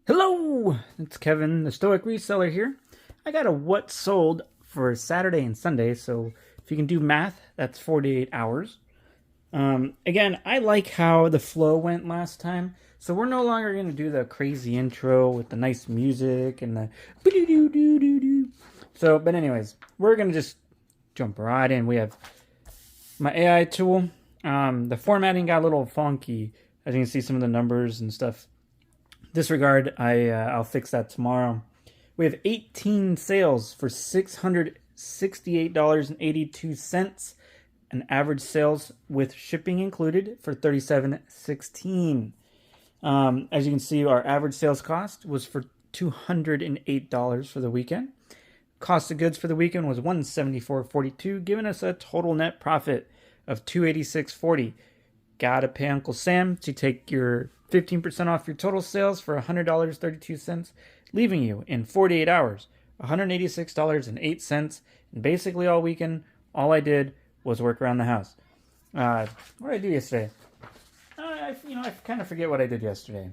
Hello, it's Kevin, the Stoic Reseller here. I got a what sold for Saturday and Sunday, so if you can do math, that's 48 hours. Again, I like how the flow went last time, so we're no longer going to do the crazy intro with the nice music and the doo-doo-doo-doo-doo. So, but anyways, we're going to just jump right in. We have my AI tool. The formatting got a little funky. As you can see, some of the numbers and stuff. Disregard, I'll fix that tomorrow. We have 18 sales for $668.82. An average sales with shipping included for $37.16. As you can see, our average sales cost was for $208 for the weekend. Cost of goods for the weekend was $174.42, giving us a total net profit of $286.40. Gotta pay Uncle Sam to take your 15% off your total sales for $100.32, leaving you in 48 hours, $186.08. And basically all weekend, all I did was work around the house. What did I do yesterday? I kind of forget what I did yesterday.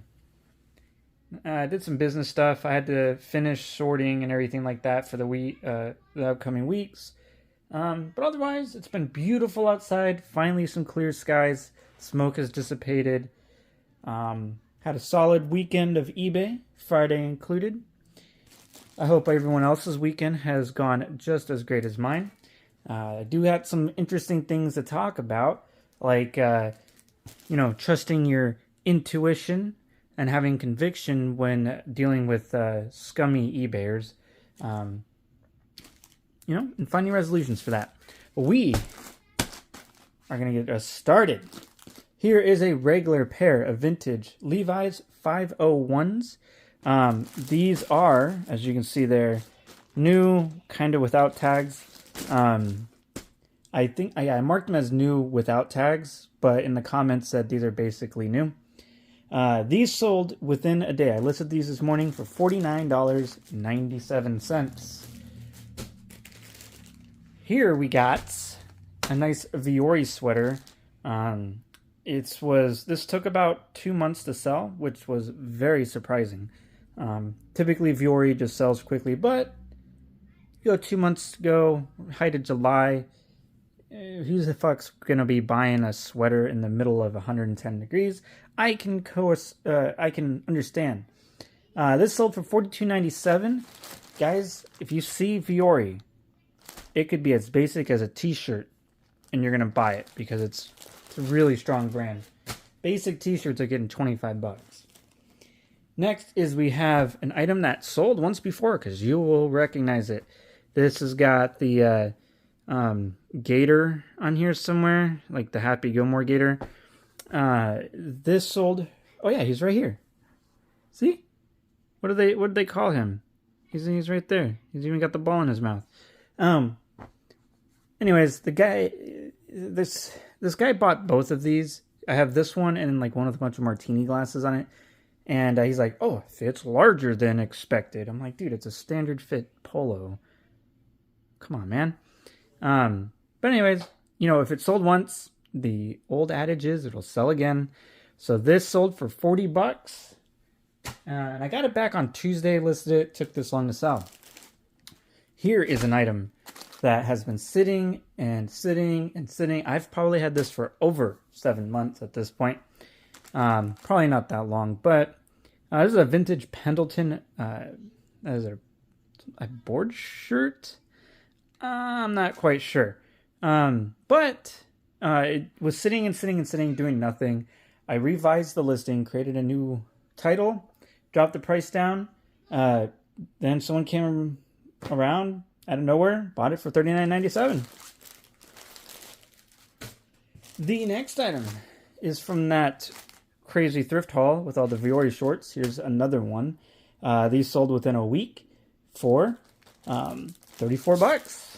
I did some business stuff. I had to finish sorting and everything like that for the upcoming weeks. But otherwise, it's been beautiful outside. Finally, some clear skies. Smoke has dissipated. Had a solid weekend of eBay, Friday included. I hope everyone else's weekend has gone just as great as mine. I do have some interesting things to talk about, like, trusting your intuition and having conviction when dealing with scummy eBayers. And finding resolutions for that. But we are going to get us started. Here is a regular pair of vintage Levi's 501s. These are, as you can see there, new, kind of without tags. I think I marked them as new without tags, but in the comments said these are basically new. These sold within a day. I listed these this morning for $49.97. Here we got a nice Viore sweater. This took about 2 months to sell, which was very surprising. Typically Viore just sells quickly, but 2 months ago, height of July, who the fuck's gonna be buying a sweater in the middle of 110 degrees? I can understand. This sold for $42.97. Guys, if you see Viore, it could be as basic as a t-shirt and you're gonna buy it because it's a really strong brand. Basic t-shirts are getting 25 bucks. Next is we have an item that sold once before because you will recognize it. This has got the gator on here somewhere, like the Happy Gilmore gator. This sold. Oh yeah, he's right here. See? What did they call him? He's right there. He's even got the ball in his mouth. Anyways, this guy bought both of these. I have this one and like one with a bunch of martini glasses on it. And he's like, oh, it fits larger than expected. I'm like, dude, it's a standard fit polo. Come on, man. But anyways, if it sold once, the old adage is it'll sell again. So this sold for 40 bucks. And I got it back on Tuesday, listed it, took this long to sell. Here is an item that has been sitting and sitting and sitting. I've probably had this for over 7 months at this point. Probably not that long, but this is a vintage Pendleton. That is a board shirt. I'm not quite sure. But it was sitting and sitting and sitting, doing nothing. I revised the listing, created a new title, dropped the price down. Then someone came around out of nowhere, bought it for $39.97. The next item is from that crazy thrift haul with all the Viore shorts. Here's another one. These sold within a week for 34 bucks.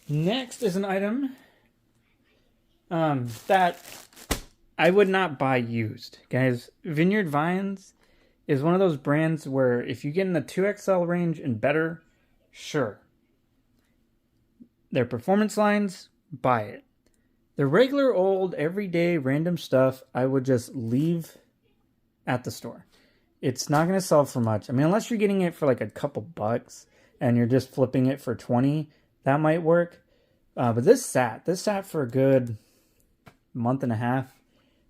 Next is an item that I would not buy used. Guys, Vineyard Vines is one of those brands where if you get in the 2XL range and better, sure. Their performance lines, buy it. The regular old everyday random stuff, I would just leave at the store. It's not going to sell for much. I mean, unless you're getting it for like a couple bucks and you're just flipping it for 20, that might work. But this sat for a good month and a half.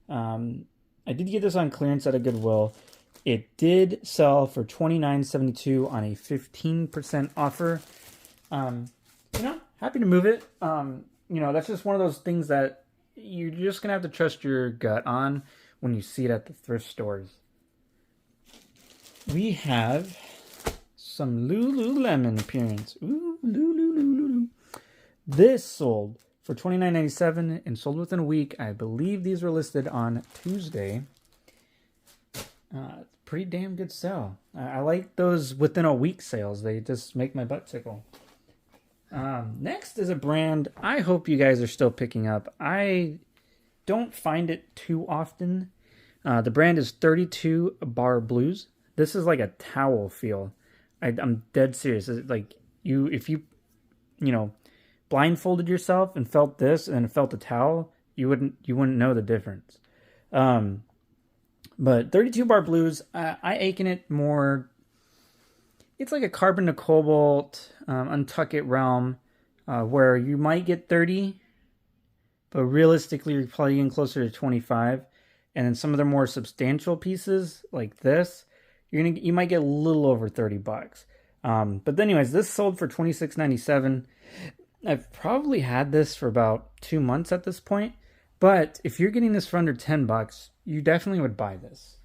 I did get this on clearance at a Goodwill. It did sell for $29.72 on a 15% offer. Happy to move it. That's just one of those things that you're just going to have to trust your gut on when you see it at the thrift stores. We have some Lululemon appearance. Ooh, Lulu. This sold for $29.97 and sold within a week. I believe these were listed on Tuesday. Pretty damn good sale. I like those within a week sales. They just make my butt tickle. Next is a brand I hope you guys are still picking up. I don't find it too often. The brand is 32 Bar Blues. This is like a towel feel. I'm dead serious. It's like if you blindfolded yourself and felt this and felt a towel, you wouldn't know the difference. But 32 Bar Blues, I ache in it more. It's like a carbon to cobalt, untuck it realm, where you might get 30, but realistically you're probably getting closer to 25. And then some of the more substantial pieces like this, you might get a little over $30. But anyways, this sold for $26.97. I've probably had this for about 2 months at this point. But if you're getting this for under $10, you definitely would buy this.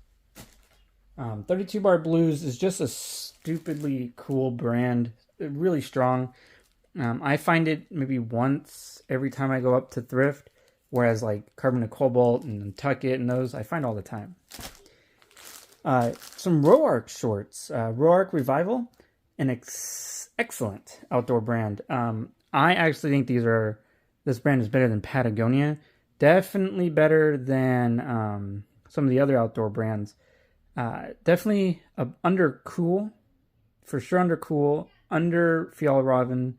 32 Bar Blues is just a stupidly cool brand. Really strong. I find it maybe once every time I go up to thrift. Whereas like Carbon to Cobalt and Tuck It and those, I find all the time. Some Roark shorts. Roark Revival. An excellent outdoor brand. I actually think this brand is better than Patagonia. Definitely better than some of the other outdoor brands. Definitely under Cool. For sure under Cool. Under Fjallraven.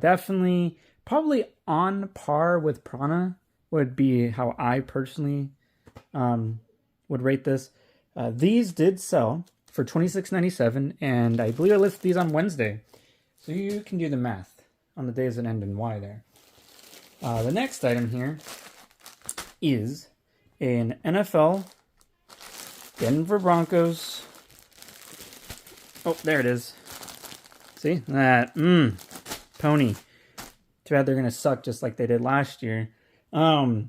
Definitely probably on par with Prana would be how I personally would rate this. These did sell for $26.97, and I believe I listed these on Wednesday. So you can do the math on the days that end in Y there. The next item here is an NFL Denver Broncos. Oh, there it is. See? That, pony. Too bad they're going to suck just like they did last year. So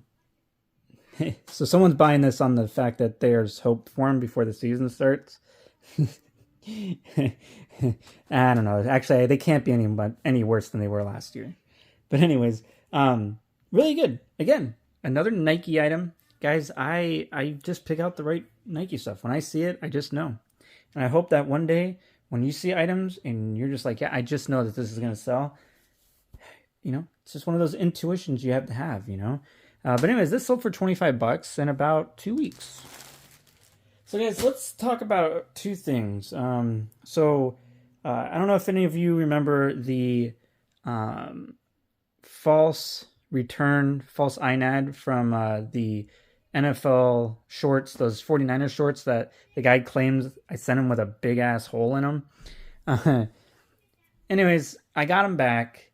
someone's buying this on the fact that there's hope for him before the season starts. I don't know. Actually, they can't be any worse than they were last year. But anyways, really good. Again, another Nike item. Guys, I just pick out the right Nike stuff. When I see it, I just know. And I hope that one day when you see items and you're just like, yeah, I just know that this is going to sell. It's just one of those intuitions you have to have, But anyways, this sold for $25 in about 2 weeks. So guys, let's talk about two things. I don't know if any of you remember the false INAD from the NFL shorts, those 49ers shorts that the guy claims I sent him with a big ass hole in them. Anyways, I got them back.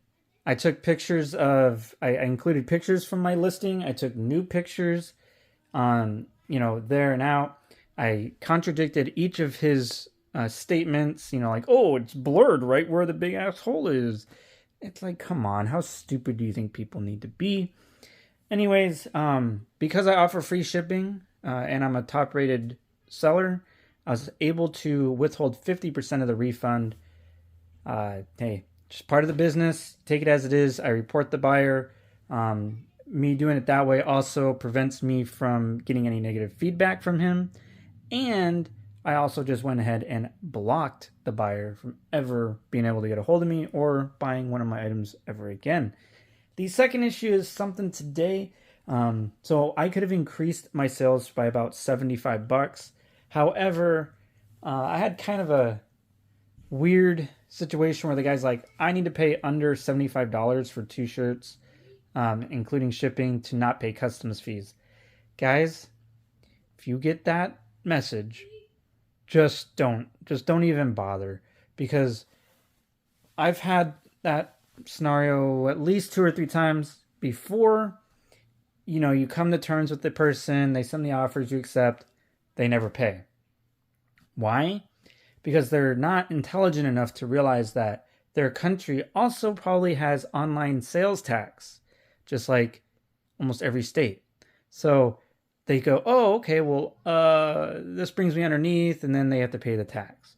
I took pictures I included pictures from my listing. I took new pictures on, there and out. I contradicted each of his statements, like, oh, it's blurred right where the big ass hole is. It's like, come on, how stupid do you think people need to be? Anyways, because I offer free shipping and I'm a top rated seller, I was able to withhold 50% of the refund. Hey, just part of the business. Take it as it is. I report the buyer. Me doing it that way also prevents me from getting any negative feedback from him. And I also just went ahead and blocked the buyer from ever being able to get a hold of me or buying one of my items ever again. The second issue is something today. So I could have increased my sales by about $75. However, I had kind of a weird situation where the guy's like, I need to pay under $75 for 2 shirts, including shipping, to not pay customs fees. Guys, if you get that message, just don't even bother, because I've had that scenario at least 2 or 3 times before. You come to terms with the person, they send the offers, you accept, they never pay. Why? Because they're not intelligent enough to realize that their country also probably has online sales tax, just like almost every state. So they go, oh, okay, well, this brings me underneath, and then they have to pay the tax.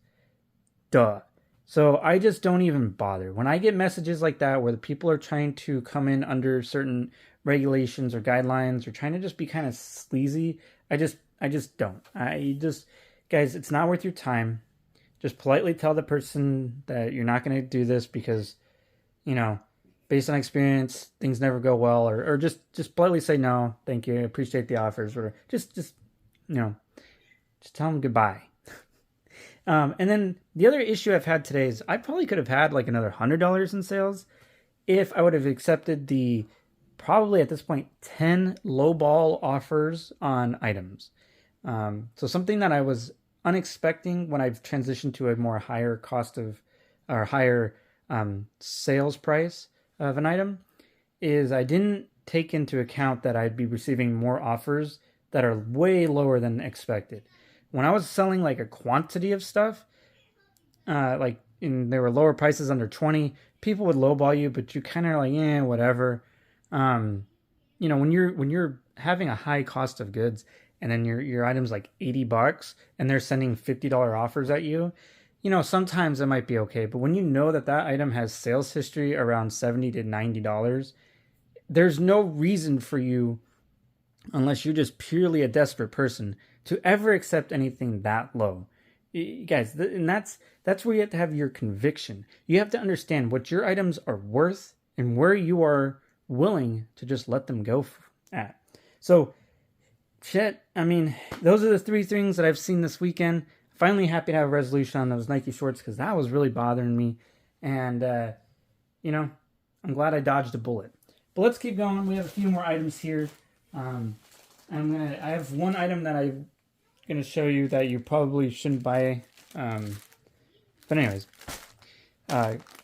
Duh. So I just don't even bother. When I get messages like that where the people are trying to come in under certain regulations or guidelines or trying to just be kind of sleazy, I just don't. Guys, it's not worth your time. Just politely tell the person that you're not going to do this because, based on experience, things never go well, or just politely say no, thank you, I appreciate the offers, or just tell them goodbye. And then the other issue I've had today is I probably could have had like another $100 in sales if I would have accepted the probably at this point 10 lowball offers on items. So something that I was unexpecting when I've transitioned to a more higher cost of or higher sales price of an item is I didn't take into account that I'd be receiving more offers that are way lower than expected. When I was selling like a quantity of stuff, there were lower prices under 20, people would lowball you, but you kind of like, whatever. When you're having a high cost of goods and then your item's like $80 and they're sending $50 offers at you, sometimes it might be okay. But when you know that item has sales history around $70 to $90, there's no reason for you, unless you're just purely a desperate person, to ever accept anything that low. Guys, and that's where you have to have your conviction. You have to understand what your items are worth and where you are willing to just let them go at. So, those are the 3 things that I've seen this weekend. Finally happy to have a resolution on those Nike shorts because that was really bothering me. And, I'm glad I dodged a bullet. But let's keep going. We have a few more items here. I have one item that I'm gonna show you that you probably shouldn't buy. But anyways,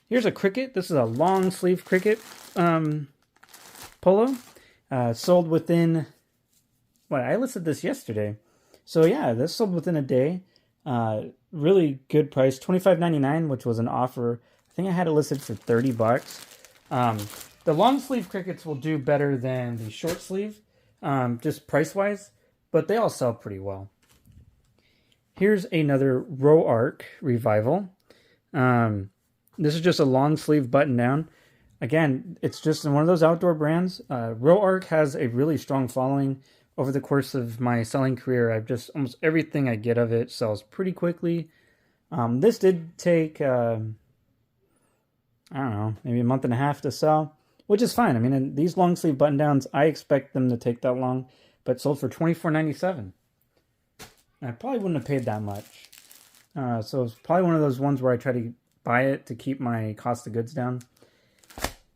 here's a cricket. This is a long sleeve cricket polo. Sold within I listed this yesterday. So yeah, this sold within a day. Really good price, $25.99, which was an offer. I think I had it listed for $30. The long sleeve crickets will do better than the short sleeve. Just price-wise, but they all sell pretty well. Here's another Row Arc Revival. This is just a long sleeve button down. Again, it's just one of those outdoor brands. Row Arc has a really strong following. Over the course of my selling career, almost everything I get of it sells pretty quickly. This did take, maybe a month and a half to sell, which is fine. These long sleeve button downs, I expect them to take that long, but sold for $24.97. I probably wouldn't have paid that much. So it's probably one of those ones where I try to buy it to keep my cost of goods down.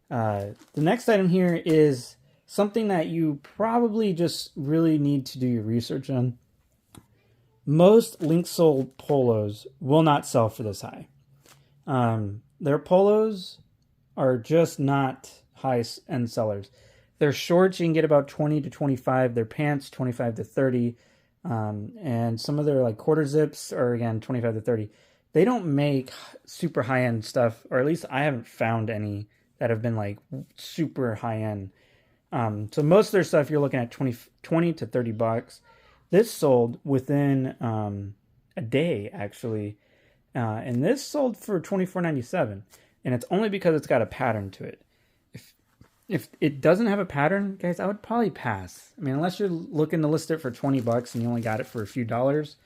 The next item here is something that you probably just really need to do your research on. Most link sole polos will not sell for this high. Their polos are just not high-end sellers. Their shorts, you can get about 20 to 25. Their pants, 25 to 30. And some of their like quarter zips are, again, 25 to 30. They don't make super high-end stuff, or at least I haven't found any that have been like super high-end. So most of their stuff you're looking at 20 to $30. This sold within a day, actually. And this sold for $24.97. And it's only because it's got a pattern to it. If it doesn't have a pattern, guys, I would probably pass. Unless you're looking to list it for $20 and you only got it for a few dollars,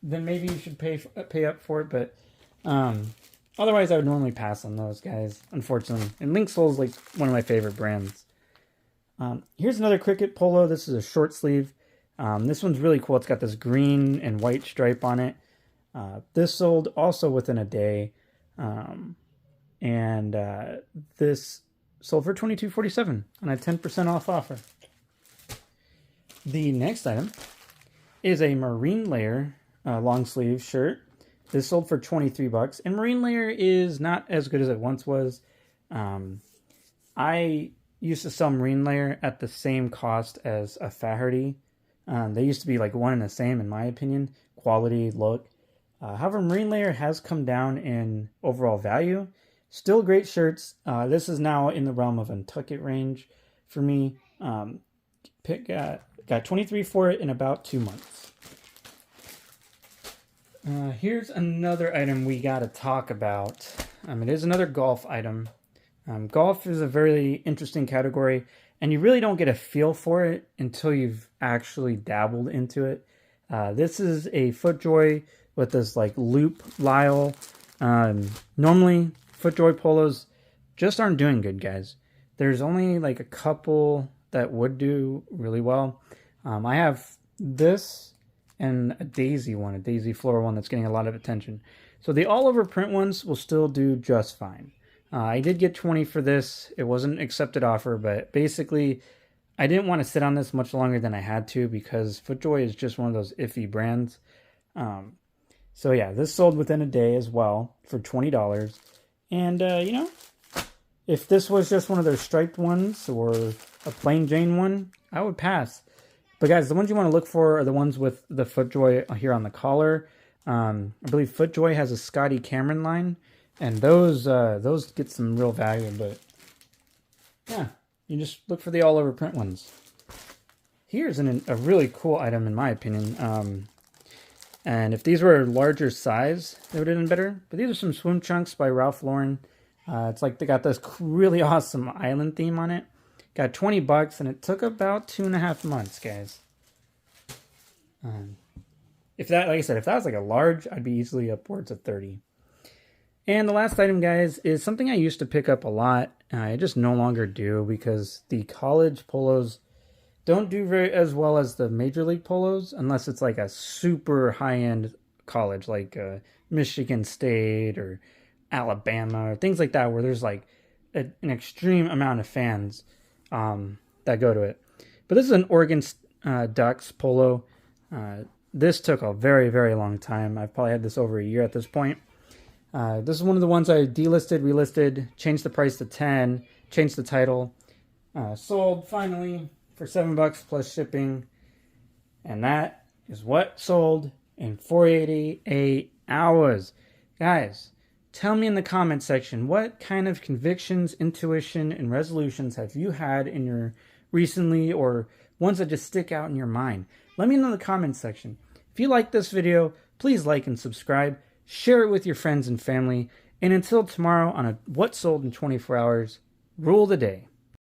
then maybe you should pay up for it. But otherwise, I would normally pass on those, guys, unfortunately. And Link Soul is like one of my favorite brands. Here's another cricket polo. This is a short sleeve. This one's really cool. It's got this green and white stripe on it. This sold also within a day. This sold for $22.47 on a 10% off offer. The next item is a Marine Layer long sleeve shirt. This sold for 23 bucks, and Marine Layer is not as good as it once was. I used to sell Marine Layer at the same cost as a Faherty. They used to be like one and the same, in my opinion. Quality, look. However, Marine Layer has come down in overall value. Still great shirts. This is now in the realm of Untuck It range for me. Got 23 for it in about 2 months. Here's another item we got to talk about. It is another golf item. Golf is a very interesting category, and you really don't get a feel for it until you've actually dabbled into it. This is a FootJoy with this like loop lisle. Normally, FootJoy polos just aren't doing good, guys. There's only like a couple that would do really well. I have this and a daisy floral one that's getting a lot of attention. So the all over print ones will still do just fine. I did get 20 for this. It wasn't an accepted offer, but basically I didn't want to sit on this much longer than I had to because FootJoy is just one of those iffy brands. So yeah, this sold within a day as well for $20. And if this was just one of their striped ones or a plain Jane one, I would pass. But guys, the ones you want to look for are the ones with the FootJoy here on the collar. I believe FootJoy has a Scotty Cameron line, and those get some real value. But yeah, you just look for the all over print ones. Here's a really cool item in my opinion. And if these were a larger size, they would have been better. But these are some swim trunks by Ralph Lauren. It's like they got this really awesome island theme on it. Got 20 bucks, and it took about 2.5 months, guys. Like I said, if that was like a large, I'd be easily upwards of 30. And the last item, guys, is something I used to pick up a lot. I just no longer do because the college polos don't do very as well as the major league polos unless it's like a super high-end college like Michigan State or Alabama or things like that where there's like an extreme amount of fans that go to it. But this is an Oregon Ducks polo. This took a very, very long time. I've probably had this over a year at this point. This is one of the ones I delisted, relisted, changed the price to 10, changed the title, sold finally for $7 plus shipping. And that is what sold in 488 hours. Guys, tell me in the comment section, what kind of convictions, intuition, and resolutions have you had in your recently or ones that just stick out in your mind? Let me know in the comment section. If you like this video, please like and subscribe. Share it with your friends and family. And until tomorrow on a What Sold in 24 Hours, rule the day.